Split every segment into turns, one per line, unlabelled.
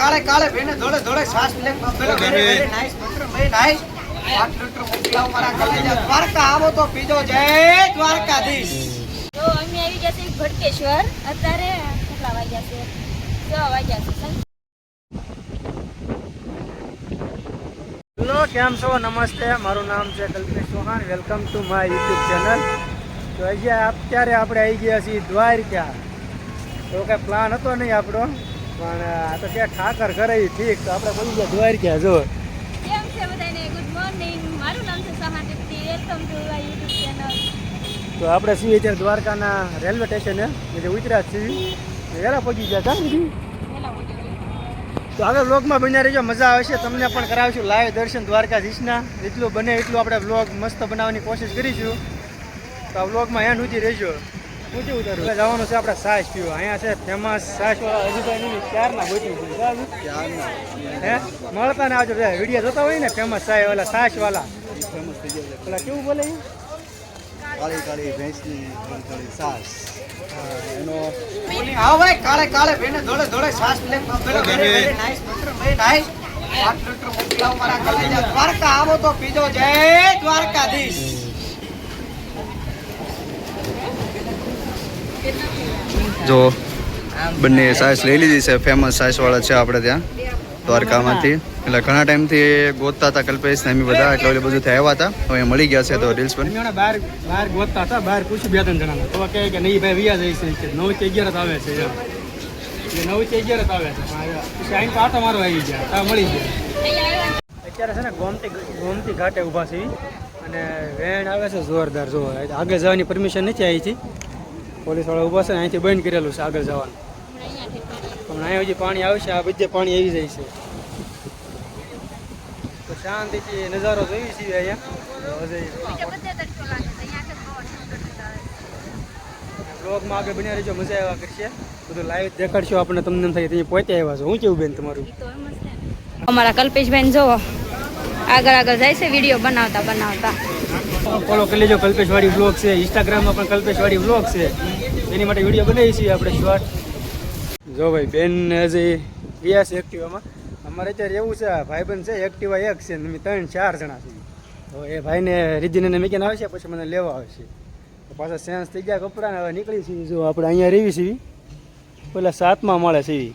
કાળે કાળે બેને ધોળે ધોળે શ્વાસ લે પેલો વેરી વેરી નાઈસ મિત્ર મે નાઈસ 8 લીટર મોકલાવ મારા કલેજા દ્વારકા આવો તો પીજો જય દ્વારકાધીશ।
તો અમે આવી ગયા છે ભટકેશ્વર અત્યારે કેટલા વાગ્યા છે 6 વાગ્યા છે।
હેલો કેમ છો નમસ્તે મારું નામ છે Kalpesh Chauhan welcome to my YouTube channel. તો અત્યારે આપણે આવી ગયા છીએ દ્વારકા। તો કાંઈ પ્લાન હતો નહીં આપણો પણ આ તો ક્યાં ઠાકર કરે ઠીક તો આપણે બોલી ગયા દ્વારકા જો
કેમ છે બધાને ગુડ મોર્નિંગ મારું નામ છે Sahan Dipti welcome to my YouTube channel.
તો આપણે છીએ અત્યારે દ્વારકાના રેલવે સ્ટેશને એટલે ઉતર્યા છીએ વહેલા પહોંચી ગયા કાં દીદી। તો આગળ વ્લોગમાં બન્યા રહેજો મજા આવશે તમને પણ કરાવીશું લાઈવ દર્શન દ્વારકાધીશના જેટલું બને એટલું આપણે વ્લોગ મસ્ત બનાવવાની કોશિશ કરીશું। તો આ વ્લોગમાં એન્ડ સુધી રહેજો। ઊંચી ઉતારું એટલે જવાનું છે આપણે છાશ પીવા અહીંયા છે ફેમસ છાશવાળા હજુભાઈ નહીં ક્યારના ગોતી હે મળતા ને આવજો વિડીયો જોતા હોય ને ફેમસ છાશ વાળા છાશવાળા ફેમસ થઈ જાય પેલા કેવું બોલે
કાળી કાળી ભેંસની કાળી છાશ એનો આવો ભાઈ કાળે કાળે બેને ધોળે ધોળે શ્વાસ લે પેલો વેરી વેરી નાઈસ મિત્ર મે નાઈસ 8 લીટર મોકલાવ મારા કલેજા દ્વારકા આવો તો પીજો જય દ્વારકાધીશ।
જો બંને સાસ લઈ લીધી છે ફેમસ સાસવાળા છે આપણે ત્યાં દ્વારકામાંથી એટલે ઘણા ટાઈમથી ગોતતા હતા કલ્પેશ ને અમે બધા એટલે ઓલી બધું આવ્યા હતા હવે મળી ગયા છે તો રીલ્સ પર
બહાર બહાર ગોતતા હતા બહાર પૂછ્યું 2-3 જણાને તો કહે કે નહીં ભાઈ વિયા જાય છે 9 થી 11 આવે છે એટલે 9 થી 11 આવે છે પછી આઈને પાટો મારો આવી ગયા મળી ગયા અત્યારે છે ને ગોમતી ઘાટે ઊભા છે અને વેણ આવે છે જોરદાર જો આગળ જવાની પરમિશન નથી આવી હતી પોલીસવાળા ઊભા છે ને અહીંથી બંધ કરેલું છે આગળ જવાનું પણ અહીંયા હજી પાણી આવશે આ બધે પાણી આવી જાય છે તો શાંતિથી નજારો જોઈએ છીએ અહીંયા બ્લોગમાં આગળ બન્યા રહેજો મજા આવ્યા કરશે બધું લાઈવ દેખાડશો આપણે તમને એમ થાય ત્યાં પહોંચી આવ્યા છો હું કેવું બેન તમારું
અમારા કલ્પેશભાઈ જો આગળ આગળ જાય છે વિડીયો બનાવતા બનાવતા
ફોલો કરી લેજો કલ્પેશવાડી વ્લોગ છે ઇન્સ્ટાગ્રામમાં પણ કલ્પેશવાડી વ્લોગ છે એની માટે વિડીયો બનાવીએ છીએ આપણે શોર્ટ જો ભાઈ બેન હજી ગયા છે એક્ટિવામાં અમારે અત્યારે એવું છે ભાઈબંધ છે એક્ટિવા એક છે અમે 3-4 જણા છીએ તો એ ભાઈને રીધિને મેકીને આવે છે પછી મને લેવા આવે છે તો પાછા સેન્સ થઈ ગયા કપડાને હવે નીકળી છીએ જો આપણે અહીંયા રેવી છીએ પેલા 7મા માળે છીએ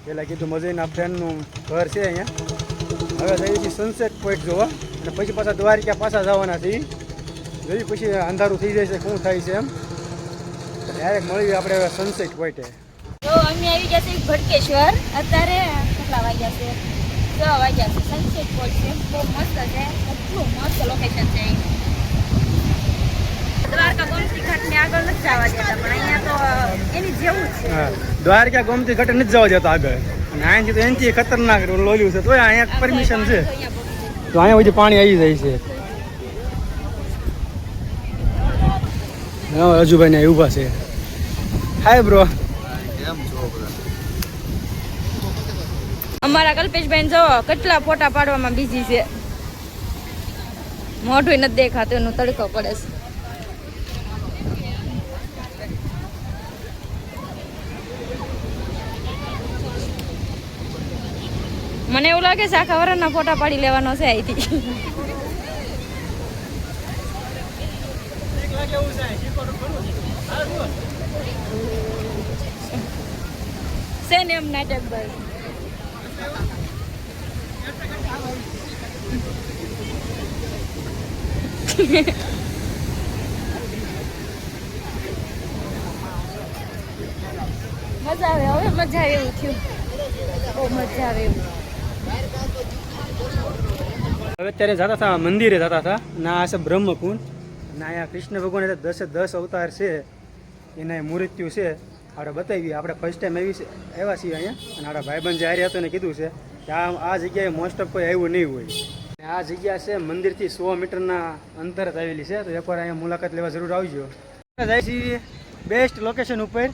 પહેલાં કીધું મજાના ફ્રેન્ડનું ઘર છે અહીંયા હવે જઈએ છીએ સનસેટ પોઈન્ટ જોવા અને પછી પાછા દ્વારકા પાછા જવાના છીએ જોઈ પછી અંધારું થઈ જાય છે શું થાય છે એમ ડાયરેક્ટ મળીએ આપણે સનસેટ પોઈન્ટે।
તો અમે આવી ગયા છે ભટકેશ્વર અત્યારે કેટલા વાગ્યા છે 6 વાગ્યા છે સનસેટ પોઈન્ટ છે બહુ મસ્ત છે એટલું મસ્ત લોકેશન છે દ્વારકા ગોમતી ઘાટને આગળ નથી જવા દેતા પણ અહીંયા તો એની જેવું જ છે
હા દ્વારકા ગોમતી ઘાટે નથી જવા દેતા આગળ અને અહીંથી તો એનાથી ખતરનાક લોલ્યું છે તો અહીંયા પરમિશન છે તો અહીંયા પછી પાણી આવી જાય છે હા રજુભાઈ ને ઊભા છે હાય બ્રો
અમારા કલ્પેશભાઈ જો કેટલા ફોટા પાડવામાં બીજી છે મોઢું નથી દેખાતું એનું તડકો પડે છે મને એવું લાગે છે આખા વરાના ફોટા પાડી લેવાનો છે અહીંથી છે ને એમ નાટકભાઈ મજા આવે હવે મજા આવે એવું થયું બહુ મજા આવે એવું
હવે અત્યારે જતા હતા મંદિરે જતા હતા ના આ છે બ્રહ્મકુંડ અને અહીંયા કૃષ્ણ ભગવાન 10 અવતાર છે એના મૂર્તિઓ છે આપણે બતાવીએ આપણે ફર્સ્ટ ટાઈમ આવ્યા છીએ અહીંયા અને આપણા ભાઈબંધ જે હારી હતો એને કીધું છે કે આ જગ્યાએ મોસ્ટ ઓફ કોઈ આવ્યું નહીં હોય આ જગ્યા છે મંદિરથી 100 મીટરના અંતર જ આવેલી છે તો એકવાર અહીંયા મુલાકાત લેવા જરૂર આવજો જાય છીએ બેસ્ટ લોકેશન ઉપર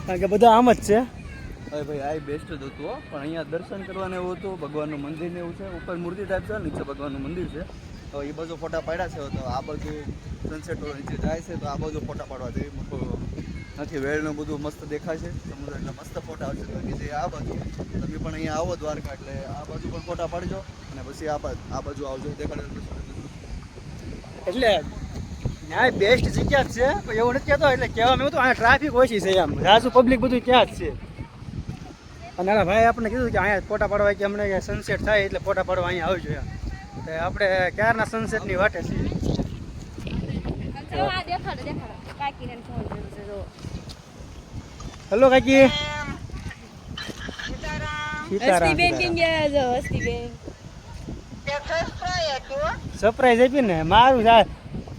કારણ કે બધા આમ જ છે
હવે ભાઈ આ બેસ્ટ જ હતું પણ અહીંયા દર્શન કરવાનું એવું હતું ભગવાનનું મંદિર ને એવું છે ઉપર મૂર્તિ ટાઈપ છે નીચે ભગવાનનું મંદિર છે તો એ બાજુ ફોટા પાડ્યા છે તો આ બાજુ સનસેટ નીચે જાય છે તો આ બાજુ ફોટા પાડવા જઈએ નથી વેળનું બધું મસ્ત દેખાય છે સમુદ્ર એટલે મસ્ત ફોટા આવશે તો કે જે આ બાજુ તમે પણ અહીંયા આવો દ્વારકા એટલે આ બાજુ પણ ફોટા પાડજો અને પછી આ બાજુ આવજો દેખાડો
એટલે ન્યાય બેસ્ટ જગ્યા જ છે પણ એવું નથી કહેતો એટલે કહેવામાં એવું તો અહીંયા ટ્રાફિક ઓછી છે એમ રાજુ પબ્લિક બધું ત્યાં જ છે અને એના ભાઈ આપણે કીધું કે અહીંયા ફોટા પાડવા કે અમને સનસેટ થાય એટલે ફોટા પાડવા અહીંયા આવજો એમ તો આપણે ક્યારના સનસેટની વાટે છીએ હેલો કાકી સરપ્રાઈઝ આપી ને મારું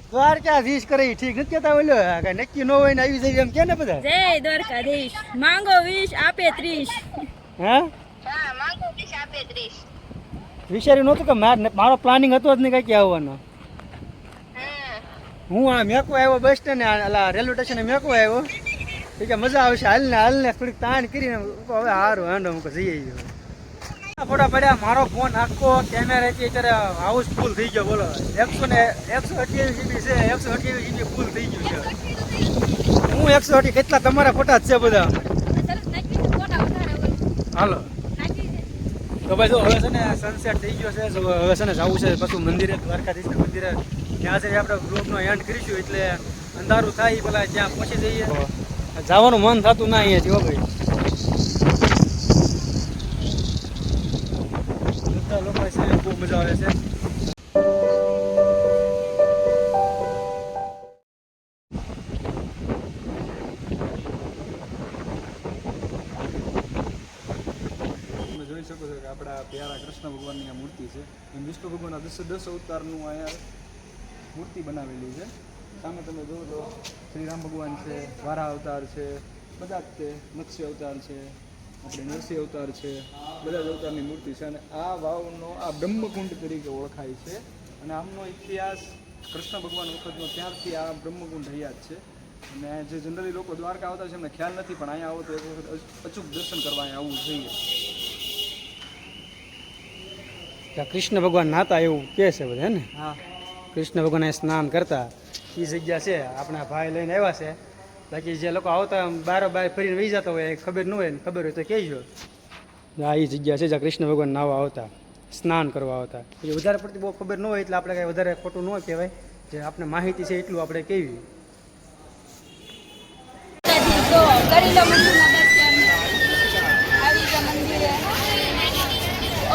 દ્વારકાધીશ કરે ઠીક નથી કેતા બોલો કઈ નક્કી ન હોય ને આવી જાય એમ કે ને બધા
જય દ્વારકાધીશ માંગો 20 આપે 30
હા
માંગો 20 આપે 30
વિચાર્યું નહોતું કે મારો પ્લાનિંગ હતો જ નહીં કાંઈ આવવાનો હું આ મેકો આવ્યો બસ સ્ટેન્ડ રેલવે સ્ટેશને મેકો આવ્યો કે મજા આવશે હાલને થોડીક તાણ કરીને હવે સારું હાંડો હું જઈએ ફોટા પડ્યા મારો ફોન આખો કેમેરાથી અત્યારે હાઉસફુલ થઈ ગયો બોલો 128 GB છે 128 GB ફૂલ થઈ ગયું છે હું 128 કેટલા તમારા ફોટા જ છે બધા હાલો તો ભાઈ જો હવે છે ને સનસેટ થઈ ગયો છે હવે છે ને જવું છે પાછું મંદિરે દ્વારકાધીશના મંદિરે ત્યાં જઈને આપણે બ્લોગનો એન્ડ કરીશું એટલે અંધારું થાય પેલા ત્યાં પહોંચી જઈએ જવાનું મન થતું ના અહીંયાથી હો ભાઈ બધા લોકો છે બહુ મજા આવે છે જોઈ શકો છો કે આપણા પ્યારા કૃષ્ણ ભગવાનની આ મૂર્તિ છે એમ વિષ્ણુ ભગવાનના 10 અવતારનું અહીંયા મૂર્તિ બનાવેલી છે સામે તમે જુઓ તો શ્રીરામ ભગવાન છે વારા અવતાર છે બધા જ તે મત્સ્ય અવતાર છે આપણે નરસિંહ અવતાર છે બધા જ અવતારની મૂર્તિ છે અને આ વાવનો આ બ્રહ્મકુંડ તરીકે ઓળખાય છે અને આમનો ઇતિહાસ કૃષ્ણ ભગવાન વખતનો ત્યારથી આ બ્રહ્મકુંડ રહ્યા જ છે અને જે જનરલી લોકો દ્વારકા આવતા છે એમને ખ્યાલ નથી પણ અહીંયા આવો તો એક વખત અચૂક દર્શન કરવા અહીંયા આવવું જોઈએ કૃષ્ણ ભગવાન નાતા એવું કહે છે બધા ને હા કૃષ્ણ ભગવાન સ્નાન કરતા એ જગ્યા છે આપણા ભાઈ લઈને આવ્યા છે બાકી જે લોકો આવતા બાર ફરીને વહી જતા હોય ખબર ન હોય ને ખબર હોય તો કહેજો આ એ જગ્યા છે જ્યાં કૃષ્ણ ભગવાન નાવા આવતા સ્નાન કરવા આવતા એ વધારે પડતી બહુ ખબર ન હોય એટલે આપણે કાંઈ વધારે ખોટું ન કહેવાય જે આપણે માહિતી છે એટલું આપણે કહેવી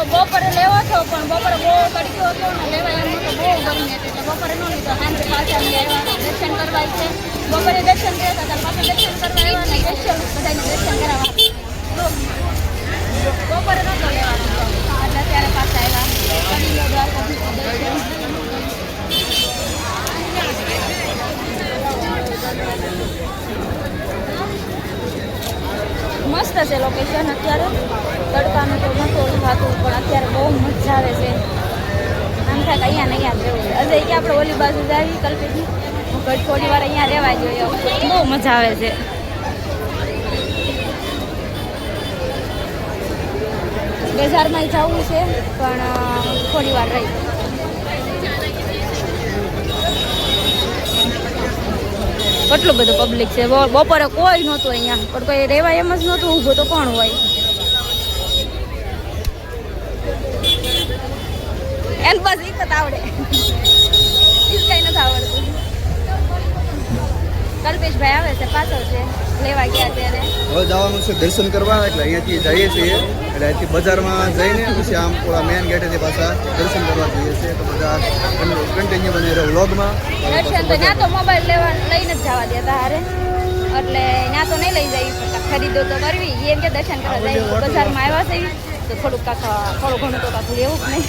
બપોરે લેવો છો પણ બપોરે બહુ તડકો હતો ને લેવા એમ તો બહુ ગરમી હતી એટલે બપોરે ન લીધો સાંજે પાછા અમે આવ્યા દર્શન કરવા છે બપોરે દર્શન કર્યા હતા પાછા દર્શન કરવા આવ્યા ને સ્પેશિયલ બધાને દર્શન કરાવવા બપોરે નહોતો લેવાનો એટલે ત્યારે પાછા આવ્યા કરી લો દ્વારકાધીશનું દર્શન મસ્ત છે લોકેશન અત્યારે તડકાનું તો નહોતું થતું પણ અત્યારે બહુ મજા આવે છે આમ થાય કે અહીંયા ને અહીંયા જ રહેવું અજય કે આપણે ઓલી બાજુ જાવી કલ્પેથી ઘડી થોડી વાર અહીંયા રહેવા જોઈએ બહુ મજા આવે છે બજારમાં જવું છે પણ થોડી વાર રહી કેટલું બધું પબ્લિક છે બપોરે કોઈ નહોતું અહીંયા પણ કોઈ રહેવાય એમ જ નહોતું ઊભું તો કોણ હોય એને બસ એક જ આવડે કઈ નથી આવડતું કલ્પેશભાઈ આવે છે પાછળ છે લેવા ગયા ત્યારે
હવે જવાનું છે દર્શન કરવા એટલે અહીંયાથી જઈએ છીએ એટલે અહીંથી બજારમાં જઈને પછી આમ થોડા મેન ગેટેથી પાછા દર્શન કરવા જઈએ છીએ તો બધા કન્ટિન્યુ બને રહે વ્લોગમાં
દર્શન તો ત્યાં તો મોબાઈલ લઈને જ જવા દેતા હારે એટલે ત્યાં તો નહીં લઈ જઈ ખરીદો તો કરવી એમ કે દર્શન કરવા જાય બજારમાં આવ્યા છે તો થોડું ઘણું તો કાંઈ લેવું જ નહીં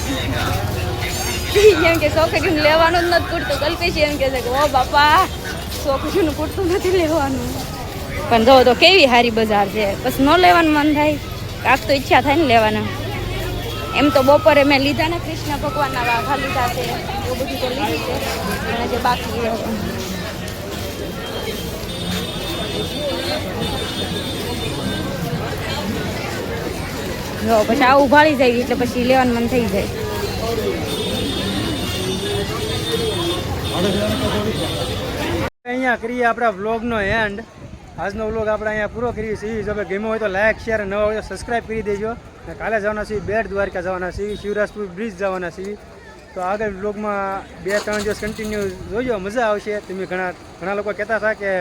એમ કે છોકરીઓને લેવાનું જ નથી પૂરતું કલ્પેશ એમ કે છે કે ઓ બાપા છોકરીઓનું પૂરતું નથી લેવાનું પણ જો તો કેવી સારી બજાર છે બસ ન લેવાનું મન થાય કાંક તો ઈચ્છા થાય ને લેવાના એમ તો બપોરે મેં લીધા ને કૃષ્ણ ભગવાનના વાઘા લીધા છે એવું બધું તો લીધું છે અને જે બાકી જો પછી આ ઉભાડી જાય એટલે પછી લેવાનું મન થઈ જાય
અહીંયા કરીએ આપણા વ્લોગનો એન્ડ આજનો વ્લોગ આપણે અહીંયા પૂરો કરીએ છીએ. જો ભાઈ ગમ્યો હોય તો લાઈક શેર, નવા હોય તો સબસ્ક્રાઈબ કરી દેજો. અને કાલે જવાના છીએ બેટ દ્વારકા જવાના છીએ, શિવરાજપુર બ્રિજ જવાના છીએ. તો આગળ વ્લોગમાં 2-3 દિવસ કન્ટિન્યુ જોજો, મજા આવશે. તમે ઘણા લોકો કહેતા હતા કે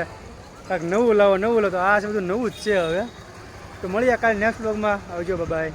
કાંઈક નવું લાવો. તો આ છે બધું નવું જ છે હવે. તો મળીએ કાલે નેક્સ્ટ વ્લોગમાં. આવજો, બાય.